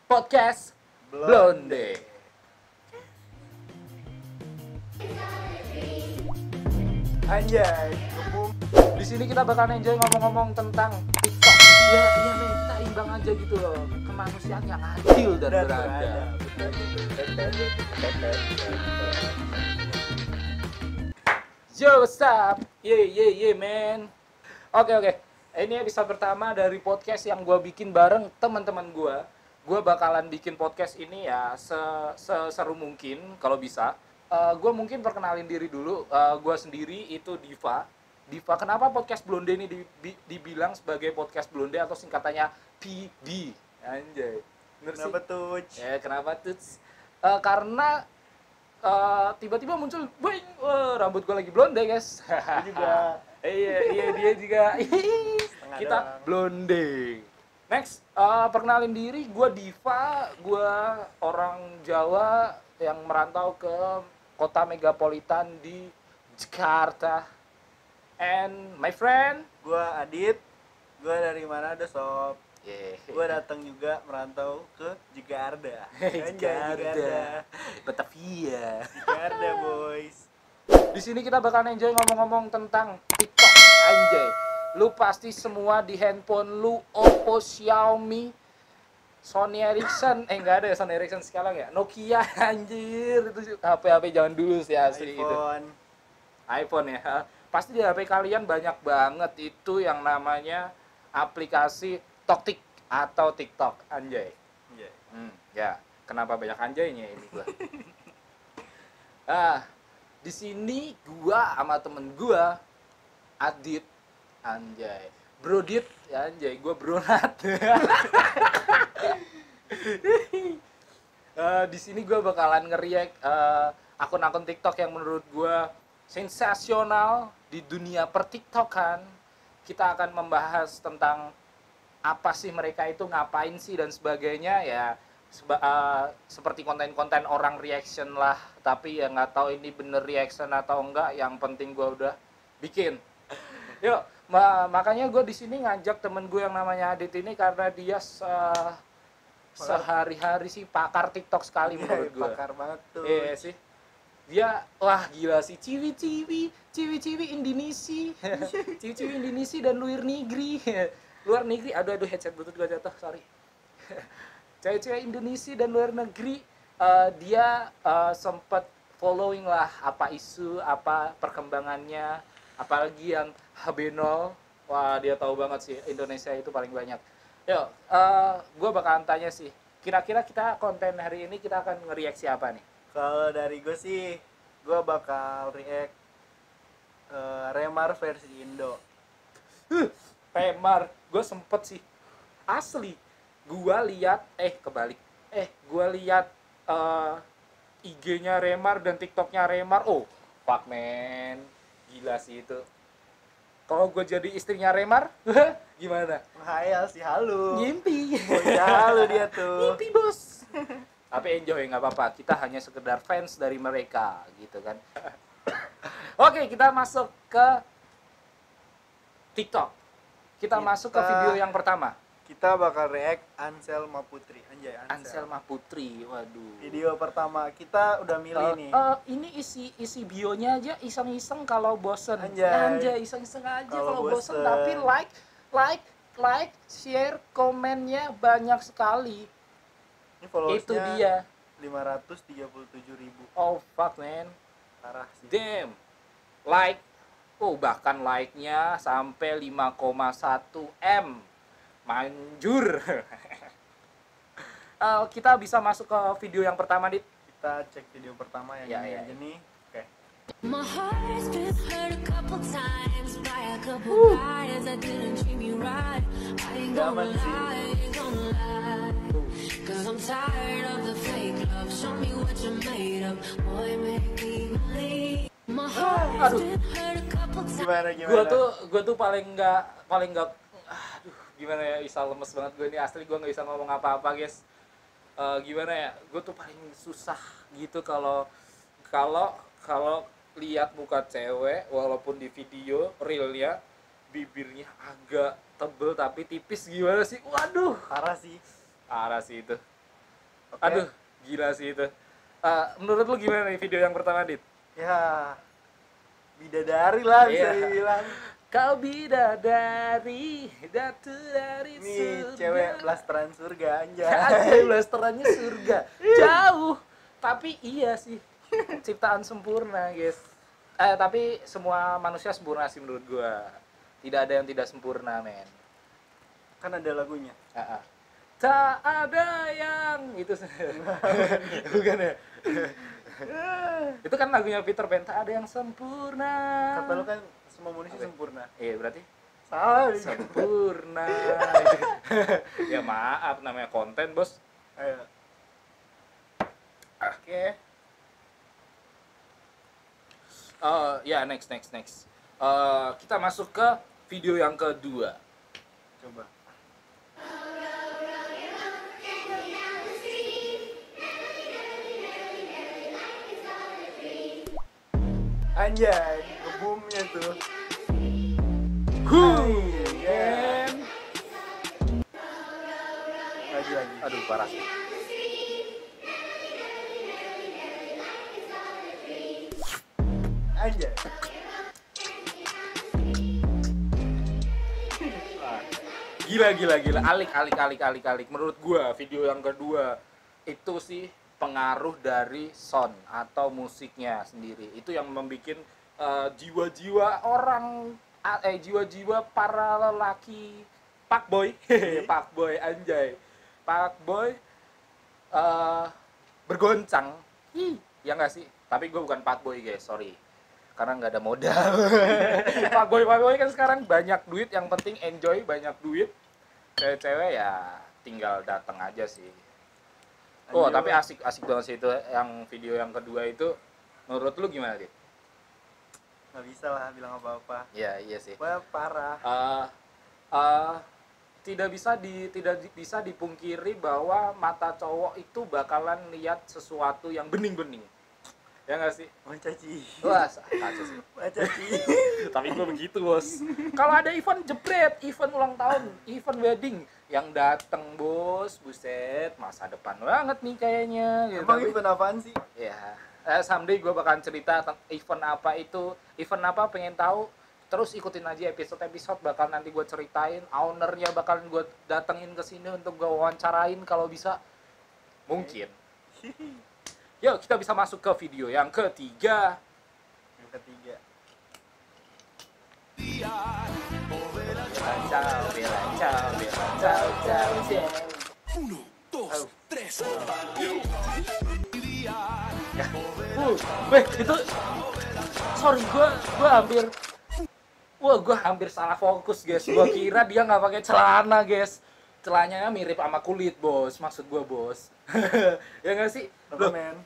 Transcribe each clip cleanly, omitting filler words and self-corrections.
Podcast Blonde. Anjay. Di sini kita bakal enjoy ngomong-ngomong tentang TikTok. Ya, kita imbang aja gitu loh. Kemanusiaan yang adil dan beradab. Yo, what's up? Ye, man. Oke. Ini episode pertama dari podcast yang gue bikin bareng teman-teman gue. Gue bakalan bikin podcast ini ya seseru mungkin kalau bisa. Gue mungkin perkenalin diri dulu. Gue sendiri itu Diva. Kenapa podcast Blonde ini dibilang sebagai podcast Blonde atau singkatannya PB? Anjay. Kenapa tuh? Ya, kenapa tuh? Karena tiba-tiba muncul, boing, rambut gue lagi blonde, guys. Dia juga. Iya, dia juga. Kita doang. blonde. Next, perkenalin diri, gue Diva, gue orang Jawa yang merantau ke kota megapolitan di Jakarta. And my friend, Gua Adit. Gua dari Manado, sob. yeah. Gua datang juga merantau ke Jakarta. Jakarta, Batavia. Jakarta, boys. Di sini kita bakal enjoy ngomong-ngomong tentang TikTok, anjay. Lu pasti semua di handphone lu Oppo, Xiaomi, Sony Ericsson, enggak ada ya Sony Ericsson sekarang ya. Nokia, anjir, itu HP zaman dulu sih asli itu. iPhone ya. Pasti di HP kalian banyak banget itu yang namanya aplikasi Toktik atau TikTok, anjay. Iya. Ya, kenapa banyak anjaynya ini gua? Di sini gua sama temen gua Adit, anjay. Brodit, ya anjay, gua Bronat. Di sini gua bakalan nge-react akun-akun TikTok yang menurut gua sensasional di dunia pertiktokan. Kita akan membahas tentang apa sih mereka itu, ngapain sih dan sebagainya ya. Seperti konten-konten orang reaction lah, tapi ya nggak tahu ini bener reaction atau enggak, yang penting gue udah bikin. Yuk, makanya gue di sini ngajak temen gue yang namanya Adit ini karena dia sehari-hari sih pakar TikTok sekali menurut gue. Pakar banget tuh. Iya sih, dia wah gila sih, ciwi-ciwi Indonesia, ciwi-ciwi Indonesia dan luar negeri, aduh headset bluetooth gue jatuh, sorry. Cewek-cewek Indonesia dan luar negeri, dia sempat following lah apa isu, apa perkembangannya, apalagi yang HB0, wah dia tahu banget sih, Indonesia itu paling banyak. Yuk, gue bakalan tanya sih, kira-kira kita konten hari ini kita akan nge-react siapa nih? Kalau dari gue sih, gue bakal react Remar versi Indo. Remar, gue sempet sih, asli gua lihat gua lihat IG-nya Remar dan TikTok-nya Remar. Oh, fuck man. Gila sih itu. Kalau gua jadi istrinya Remar, gimana? Menghayal sih, halu. Ngimpi. Oh iya, halu dia tuh. Ngimpi, Bos. Tapi enjoy, nggak apa-apa. Kita hanya sekedar fans dari mereka, gitu kan. Oke, kita masuk ke TikTok. Kita masuk ke video yang pertama. Kita bakal react Anselma Putri. Anjay, Anselma Putri, waduh. Video pertama kita udah milih nih. Ini isi bionya aja iseng-iseng kalau bosen. Anjay. Iseng-iseng aja Kalau kalau bosen. bosen. Tapi like, share, komennya banyak sekali. Ini followersnya Itu dia. 537.000. Oh fuck man, Parah sih. damn. Like, bahkan like-nya sampai 5,1 M. Manjur. Kita bisa masuk ke video yang pertama, Dit. Kita cek video pertama yang ini aja nih. Oke. My heart's been hurt a couple times by a couple guys that didn't treat me right. I ain't gonna lie, cause I'm tired of the fake love. Show me what you're made of, boy, make me believe. My heart's been hurt a couple times. Gimana? Gue tuh paling nggak, gimana ya, bisa lemes banget gue ini, asli gue nggak bisa ngomong apa-apa, guys. Gimana ya, gue tuh paling susah gitu kalau lihat muka cewek walaupun di video realnya bibirnya agak tebel tapi tipis, gimana sih? Waduh, Parah sih. parah sih itu. Oke. Aduh, gila sih itu. Menurut lu gimana nih video yang pertama, Dit? Ya, bidadari lah bisa Iya. dibilang. Kau bidadari, datu dari Nih, surga. cewek blasteran surga anjay. Anjay, blasterannya surga. Jauh. Tapi iya sih, ciptaan sempurna, guys. Tapi semua manusia sempurna sih menurut gua. Tidak ada yang tidak sempurna, men. Kan ada lagunya. Tak ada yang itu bukan ya? Itu kan lagunya Peter Pan, tak ada yang sempurna. Kata lu kan semua manusia Apa? sempurna. Iya, berarti Salah. sempurna. Ya maaf, namanya konten, Bos. Ayo. Oke. Ya, next. Kita masuk ke video yang kedua. Coba. Anjay, ngebumnya tuh. Men. Lagi. Aduh, parah sih. Anjay. Gila. Alik. Menurut gua video yang kedua itu sih pengaruh dari sound atau musiknya sendiri. Itu yang membuat jiwa-jiwa orang jiwa-jiwa para lelaki fuckboy, fuckboy anjay. Fuckboy bergoncang. Ya enggak sih? Tapi gua bukan fuckboy, guys, sorry. Karena nggak ada modal. Fuckboy kan sekarang banyak duit, yang penting enjoy, banyak duit. Cewek-cewek ya tinggal datang aja sih. Oh, tapi asik banget sih itu yang video yang kedua itu. Menurut lu gimana, Dit? Nggak bisa lah bilang apa-apa. Iya sih. Wah, parah. Tidak bisa dipungkiri bahwa mata cowok itu bakalan lihat sesuatu yang bening-bening. Ya nggak sih? Mencaci. Wah, kacau sih. Mencaci. Tapi gue begitu, Bos. Kalau ada event jebret, event ulang tahun, event wedding yang dateng, Bos, buset, masa depan banget nih kayaknya gitu. Emang Tapi, event apaan sih? ya, someday gue bakalan cerita tentang event apa itu, event apa pengen tahu. Terus ikutin aja episode bakal nanti gue ceritain, ownernya bakalan gue datengin ke sini untuk gue wawancarain kalau bisa. Mungkin. Yuk, kita bisa masuk ke video yang ketiga. Yang ketiga. Bella ciao. 1, 2, 3. Weh, itu sorry, gue hampir salah fokus, guys. Gue kira dia nggak pakai celana, guys. Celananya mirip sama kulit, Bos. Maksud gue, Bos. Ya nggak sih? Loh, Men.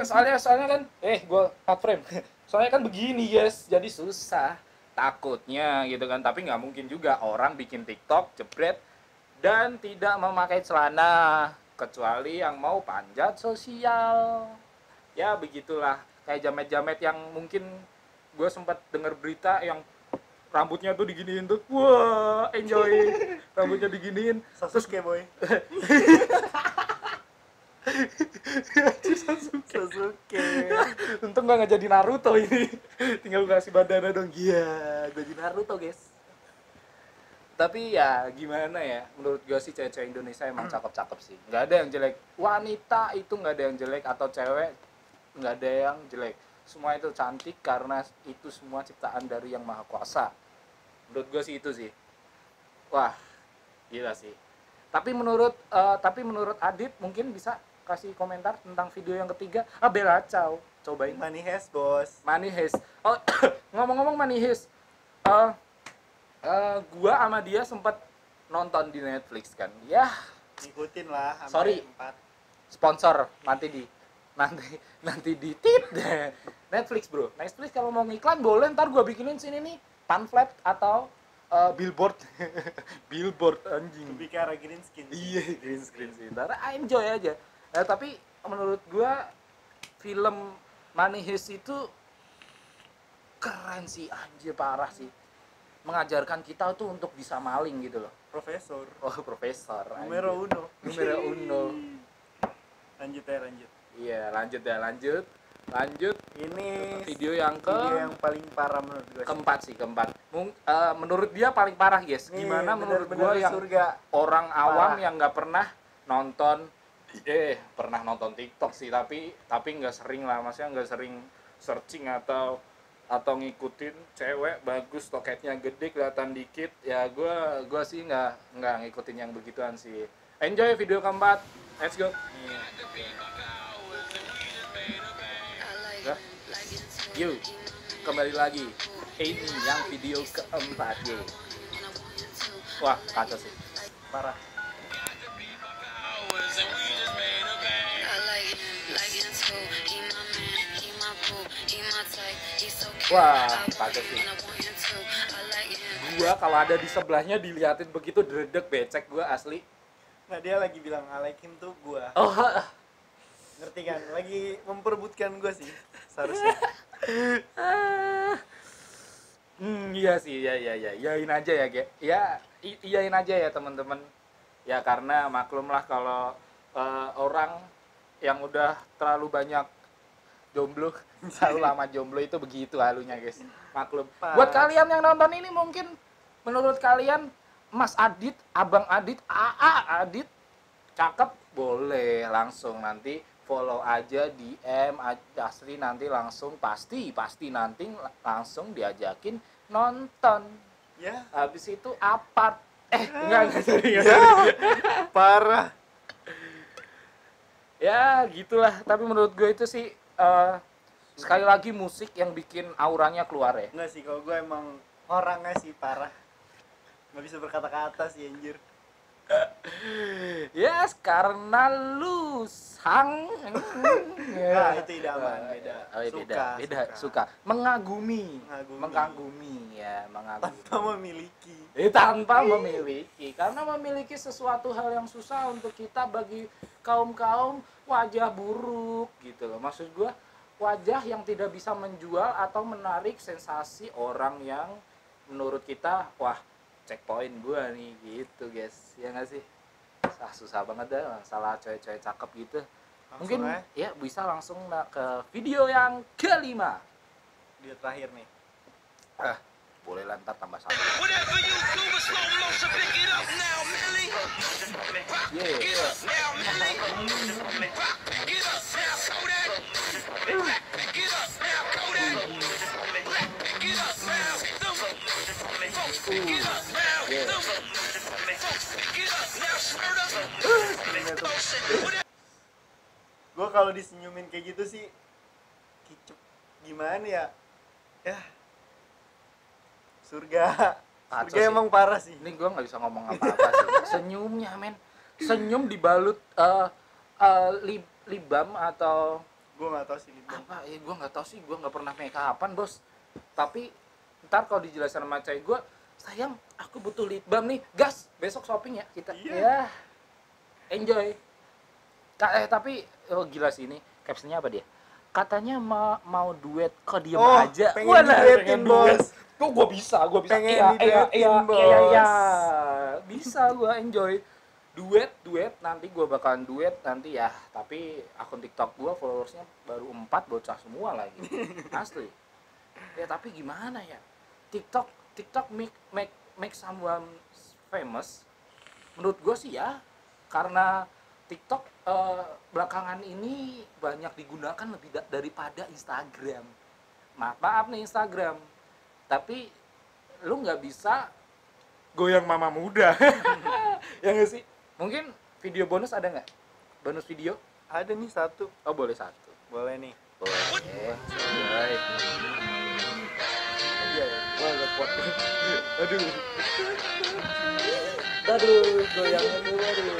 soalnya kan gue cut frame. Soalnya kan begini, guys. Jadi susah. Takutnya gitu kan. Tapi nggak mungkin juga orang bikin TikTok jebret dan tidak memakai celana, kecuali yang mau panjat sosial. Ya begitulah, kayak jamet-jamet yang mungkin gue sempat dengar berita yang rambutnya tuh diginiin tuh, wah enjoy, rambutnya diginiin. Sasuke boy. Sasuke. Untung gue nggak jadi Naruto ini, tinggal gue kasih bandana dong. Iya, gue jadi Naruto, guys. Tapi ya gimana ya, menurut gue sih cewek-cewek Indonesia emang cakep-cakep sih. Nggak ada yang jelek, wanita itu nggak ada yang jelek, atau cewek nggak ada yang jelek. Semua itu cantik karena itu semua ciptaan dari Yang Maha Kuasa. Menurut gue sih itu sih. Wah, gila sih. Tapi menurut Adit mungkin bisa kasih komentar tentang video yang ketiga. Bella Ciao, cobain. Money has, bos. Money Heist. Oh, ngomong-ngomong Money Heist. Gua sama dia sempat nonton di Netflix kan. Ya, Ngikutin lah Sorry. sampai 4. sponsor nanti di tit deh. Netflix, bro. Netflix kalau mau ngiklan boleh, ntar gua bikinin sini nih pamflet atau billboard. Billboard anjing. Bicara green skin. Iya, green screen sih. Ntar enjoy aja. Tapi menurut gua film Money Heist itu keren sih, anjir, parah sih. Mengajarkan kita tuh untuk bisa maling gitu loh. Profesor. Oh, profesor. Numero uno. Numero uno. Lanjut ya, lanjut. Iya, lanjut. Lanjut. Ini Video yang video yang paling parah menurut gue. keempat. Menurut dia paling parah, guys. Nih, Gimana menurut bener-bener gua yang surga. orang awam Parah. yang nggak pernah nonton pernah nonton TikTok sih, tapi nggak sering lah, maksudnya nggak sering searching atau ngikutin cewek bagus toketnya gede kelihatan dikit ya. Gua sih nggak ngikutin yang begituan sih. Enjoy video keempat, let's go. Nah, yuk kembali lagi, ini yang video keempat ye. Wah kacau sih, Parah. wah kacau sih. Gua kalau ada di sebelahnya diliatin begitu dredeg becek gua asli. Nah, dia lagi bilang I like him tuh gua. Oh, Ngerti kan? Lagi memperebutkan gua sih seharusnya. iya sih, ya, iyain aja ya, Ge. Ya, iyain aja ya teman-teman. Ya karena maklum lah kalau orang yang udah terlalu banyak jomblo, terlalu lama jomblo itu begitu halunya, guys. Maklum. Buat kalian yang nonton ini mungkin menurut kalian Mas Adit, Abang Adit, AA Adit cakep, boleh langsung nanti follow aja DM Asri, nanti langsung pasti nanti langsung diajakin nonton. Ya, Habis itu apart. Enggak sorry. parah. Ya gitulah, tapi menurut gue itu sih sekali lagi musik yang bikin auranya keluar ya. Enggak sih, kalau gua emang orangnya sih parah. Nggak bisa berkata-kata sih anjir. Yes, karena lu sang. Nah, itu idaman, beda. Oh, Suka, suka. Mengagumi Mengagumi. ya, mengagumi. Tanpa memiliki. Tanpa memiliki, karena memiliki sesuatu hal yang susah untuk kita bagi kaum wajah buruk gitu loh. Maksud gua wajah yang tidak bisa menjual atau menarik sensasi orang yang menurut kita wah checkpoint gua nih gitu, guys. Ya nggak sih? Susah banget dah masalah cewek-cewek cakep gitu. Langsung Mungkin aja. ya bisa langsung ke video yang kelima. Dia terakhir nih. Boleh lantar tambah satu. Whatever you do is slow motion, pick it up now, Millie. Yeah. Get up now, Millie. Get up now, Kodak. Get up now, Kodak. Get up now, get up now, get up now, Smurda. Gue kalau disenyumin kayak gitu sih kicep gimana ya? Ya. Surga. Kacau Surga sih. emang parah sih. Ini gue nggak bisa ngomong apa-apa sih. Senyumnya, men. Senyum dibalut libam atau Gue nggak tahu sih Libang. apa? Ya gue nggak tahu sih. Gue nggak pernah make upan, bos. Tapi ntar kalau dijelasin sama cewek gue, sayang, aku butuh lip balm nih. Gas, besok shopping ya kita. Iya. Ya. Enjoy. Tapi gila sih ini. Captionnya apa dia? Katanya mau duet, kok diem Oh, aja. pengen Walah, diduetin, bos. Kok gue bisa. Pengen Iya, diduetin, bos. iya. Bisa gue enjoy. Duet nanti gue bakalan duet nanti ya. Tapi akun TikTok gue followersnya baru 4, bocah semua lagi. Asli. Ya tapi gimana ya? TikTok make someone famous. Menurut gue sih ya, karena TikTok belakangan ini banyak digunakan lebih daripada Instagram. Maaf nih Instagram, tapi lu nggak bisa goyang mama muda. Ya nggak sih? Mungkin video bonus ada nggak? Bonus video? Ada nih satu. Oh boleh satu. Boleh nih. Boleh. Boleh. Iya ya. Wah gak kuat. Aduh, goyangnya dulu, aduh.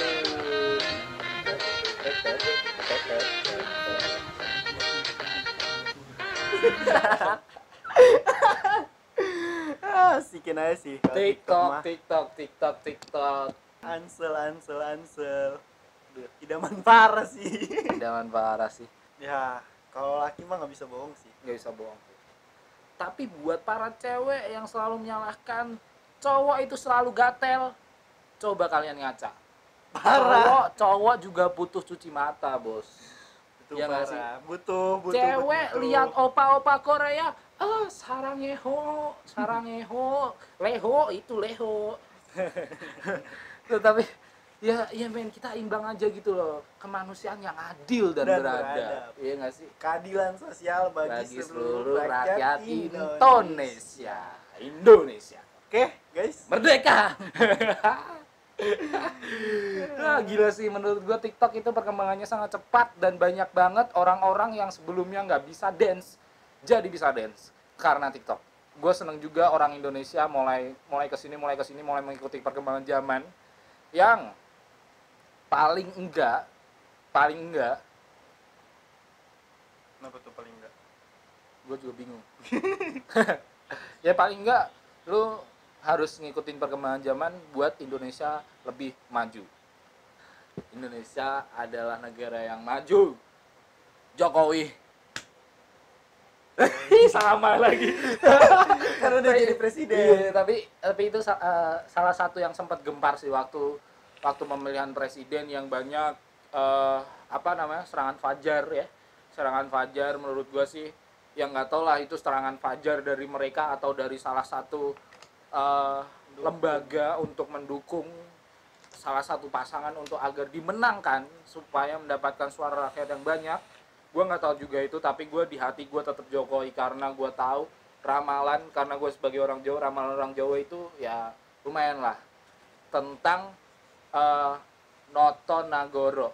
Asikin aja sih. kalau TikTok. Ansel. Duh, idaman parah sih. Idaman parah sih. Ya, kalau laki mah nggak bisa bohong sih. Nggak bisa bohong. Tapi buat para cewek yang selalu menyalahkan cowok itu selalu gatel, coba kalian ngaca. Cowok juga butuh cuci mata, Bos. Itu Ya nggak sih? parah. Butuh. Cewek butuh. lihat opa-opa Korea, sarangeho, leho itu leho. Tetapi ya men, kita imbang aja gitu loh, kemanusiaan yang adil dan beradab. Iya nggak sih? Keadilan sosial Bagi bagi seluruh rakyat Indonesia. Indonesia. Oke, guys. Merdeka. Nah, gila sih, menurut gua TikTok itu perkembangannya sangat cepat dan banyak banget orang-orang yang sebelumnya nggak bisa dance jadi bisa dance karena TikTok. Gue seneng juga orang Indonesia mulai kesini mulai mengikuti perkembangan zaman yang paling enggak Kenapa tuh paling enggak? gue juga bingung. Ya paling enggak lu harus ngikutin perkembangan zaman buat Indonesia lebih maju. Indonesia adalah negara yang maju. Jokowi. Sama lagi. Karena udah jadi presiden. Iya, tapi itu salah satu yang sempat gempar sih waktu pemilihan presiden yang banyak serangan fajar ya. Serangan fajar menurut gua sih yang nggak tahu lah itu serangan fajar dari mereka atau dari salah satu lembaga untuk mendukung salah satu pasangan untuk agar dimenangkan supaya mendapatkan suara rakyat yang banyak. Gue nggak tahu juga itu, tapi gue di hati gue tetap Jokowi karena gue tahu ramalan, karena gue sebagai orang Jawa, ramalan orang Jawa itu ya lumayan lah tentang Noto Nagoro,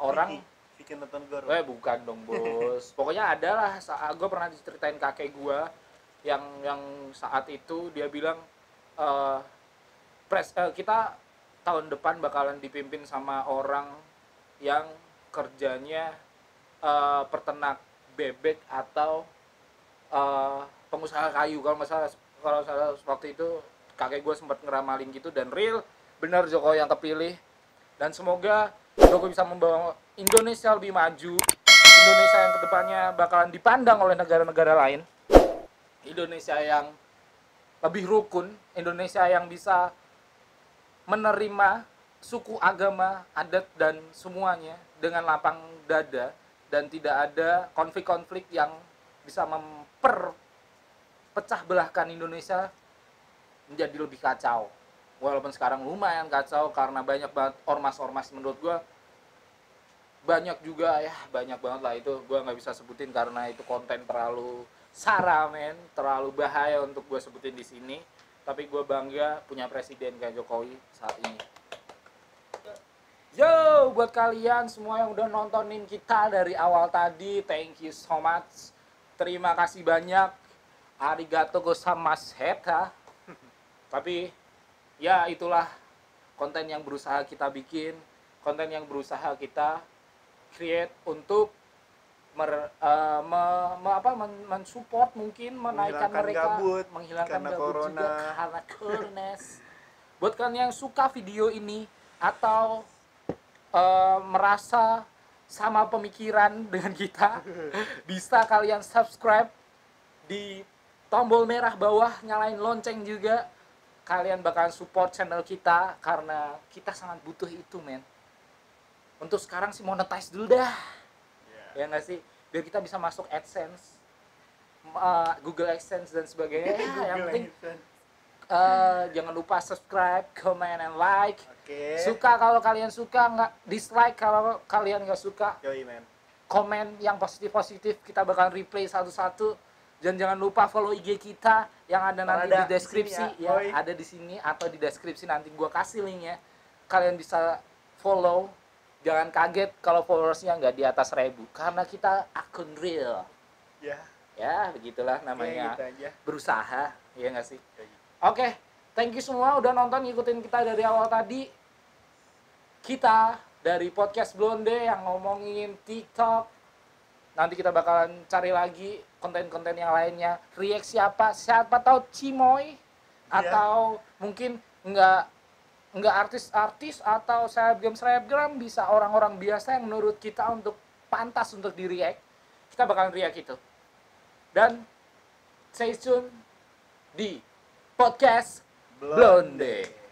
orang Vicky nonton Goro. bukan dong bos. Pokoknya ada lah, gue pernah diceritain kakek gue yang saat itu dia bilang kita tahun depan bakalan dipimpin sama orang yang kerjanya peternak bebek atau pengusaha kayu. Kalau salah waktu itu kakek gue sempat ngeramalin gitu, dan real benar Jokowi yang kepilih. Dan semoga Jokowi bisa membawa Indonesia lebih maju, Indonesia yang kedepannya bakalan dipandang oleh negara-negara lain, Indonesia yang lebih rukun, Indonesia yang bisa menerima suku, agama, adat dan semuanya dengan lapang dada, dan tidak ada konflik-konflik yang bisa memperpecah belahkan Indonesia menjadi lebih kacau. Walaupun sekarang lumayan kacau karena banyak banget ormas-ormas, menurut gue banyak banget lah, itu gue nggak bisa sebutin karena itu konten terlalu sara men, terlalu bahaya untuk gue sebutin di sini. Tapi gue bangga punya presiden kayak Jokowi saat ini. Yo, buat kalian semua yang udah nontonin kita dari awal tadi, thank you so much. Terima kasih banyak. Arigato gozaimashita. Tapi ya itulah konten yang berusaha kita bikin, konten yang berusaha kita create untuk mensupport, mungkin menaikkan mereka, menghilangkan karena gabut corona. juga karena corona. Buat kalian yang suka video ini atau merasa sama pemikiran dengan kita, bisa kalian subscribe di tombol merah bawah, nyalain lonceng juga. Kalian bakalan support channel kita karena kita sangat butuh itu men. Untuk sekarang sih monetize dulu dah, ya nggak sih, biar kita bisa masuk AdSense, Google AdSense dan sebagainya. Yang penting jangan lupa subscribe, comment, and like. Suka kalau kalian suka, nggak dislike kalau kalian nggak suka. Yoi men. Komen yang positif kita bakal replay satu-satu. Dan jangan lupa follow IG kita yang ada nanti di deskripsi di sini, ya, ada di sini atau di deskripsi, nanti gua kasih linknya. Kalian bisa follow. Jangan kaget kalau followersnya nggak di atas 1000 karena kita akun real. Ya begitulah namanya, gitu aja. berusaha, ya nggak sih? Oke, thank you semua udah nonton, ngikutin kita dari awal tadi. Kita dari podcast Blonde yang ngomongin TikTok. Nanti kita bakalan cari lagi konten-konten yang lainnya. React siapa tahu Cimoy atau mungkin nggak artis-artis atau selebgram, bisa orang-orang biasa yang menurut kita untuk pantas untuk di react. Kita bakalan react itu. Dan stay tune di podcast Blonde.